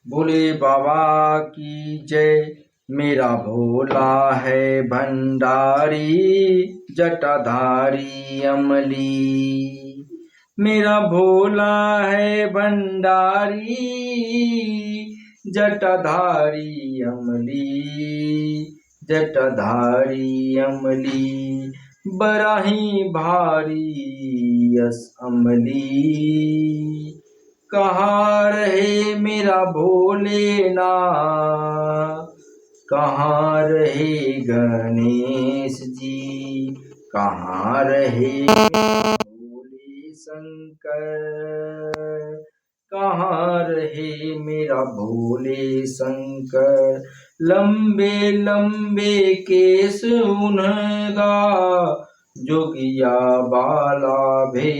भोले बाबा की जय। मेरा भोला है भंडारी, जटाधारी अमली। मेरा भोला है भंडारी, जटाधारी अमली। जटाधारी अमली, बड़ा ही भारी यस अमली। कहाँ रहे मेरा भोलेनाथ, कहाँ रहे गणेश जी, कहाँ रहे मेरा भोले शंकर, कहाँ रहे मेरा भोले शंकर। लंबे लंबे केस उनका, जोगिया बाला भे।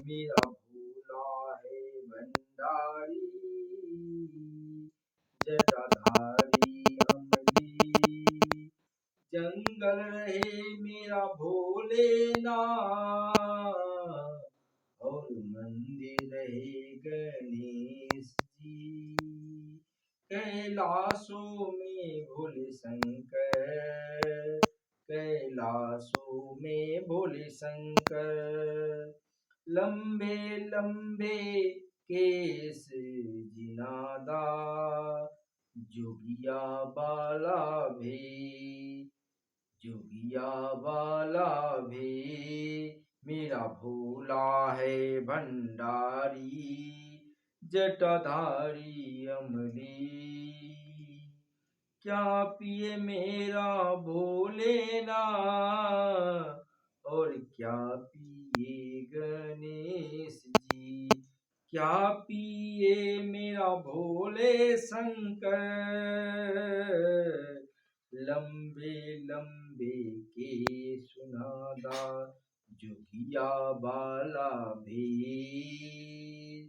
मेरा भोला है भंडारी, जटाधारी अमली। जंगल रहे मेरा भोलेनाथ, और मंदिर रहे गणेश जी। कैलाशों में भोले शंकर, कैलाशों में भोले शंकर। लंबे लंबे केस जिनादा, जोगिया बाला भे। जोगिया बाला भे। मेरा भोला है भंडारी, जटाधारी अमली। क्या पिए मेरा भोलेनाथ, और क्या पिए गणेश जी। क्या पिए मेरा भोले शंकर, लंबे लंबे के सुनादा, जोगिया बाला भे।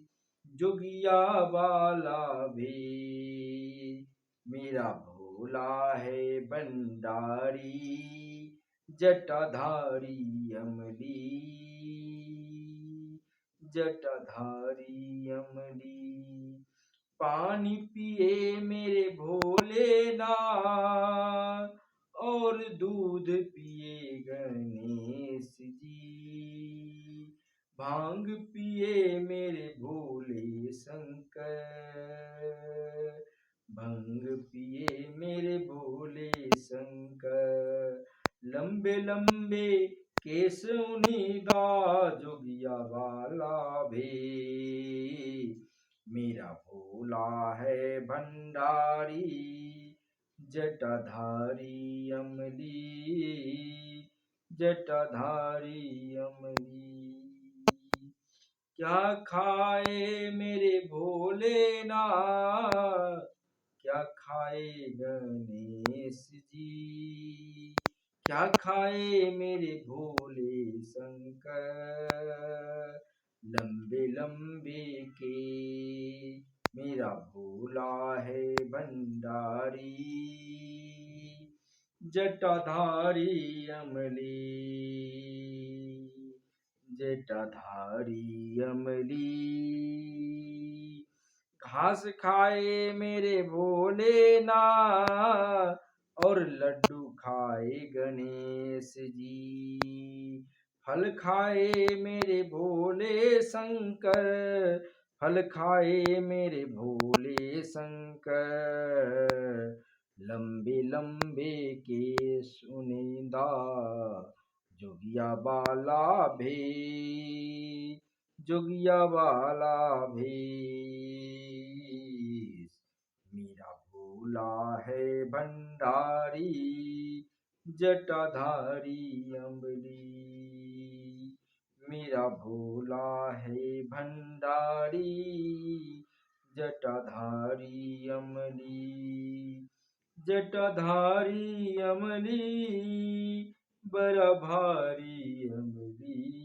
जोगिया बाला भे। मेरा भोला है भंडारी, जटाधारी अमली। जटाधारी अमली। पानी पिए मेरे भोलेनाथ, और दूध पिए गणेश जी। भांग पिए मेरे भोले शंकर, भंग पिए मेरे भोले शंकर। लंबे लंबे केस उन्हीदा, जोगिया वाला भे। मेरा भोला है भंडारी, जटाधारी अमली। जटाधारी अमली। क्या खाए मेरे भोलेनाथ, क्या खाए गणेश जी। क्या खाए मेरे भोले शंकर, लंबे लंबे के। मेरा भोला है भंडारी, जटाधारी अमली। जटाधारी अमली। घास खाए मेरे भोलेनाथ, और लड्डू खाए गणेश जी। फल खाए मेरे भोले शंकर, फल खाए मेरे भोले शंकर। लंबे लंबे के सुनिंदा, जोगिया बाला भे। जोगिया बाला भे। मेरा भोला है भंडारी, जटाधारी अमली। मेरा भोला है भंडारी, जटाधारी अमली। जटाधारी अमली, बड़ा भारी अमली।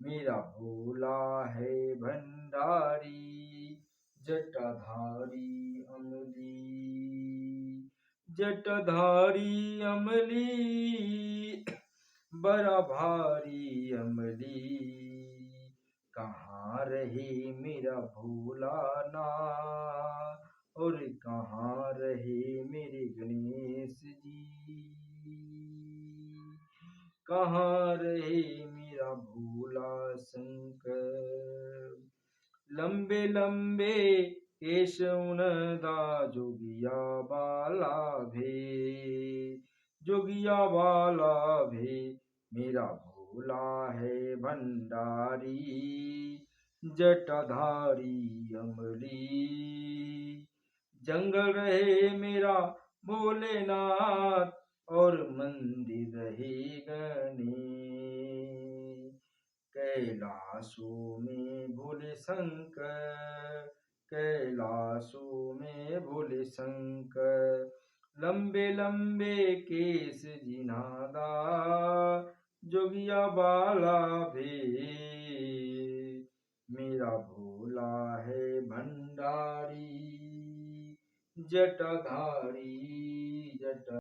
मेरा भोला है भंडारी, जटाधारी अमली। जटाधारी अमली, बड़ा भारी अमली। कहाँ रहे मेरा भोलानाथ, और कहाँ रहे मेरे गणेश जी, कहाँ रहे मेरा भोला शंकर। लंबे लंबे केश उनदा जोगिया बाला भे, जोगिया बाला भे, मेरा भोला है भंडारी, जटाधारी अमली। जंगल रहे मेरा भोलेनाथ, और मंदिर रहे गणे, कैलाशों में भोले शंकर, कैलाशों में भोले शंकर। लंबे लंबे केस जिनादा, जोगिया बाला भे, मेरा भोला है भंडारी, जटाधारी जटा।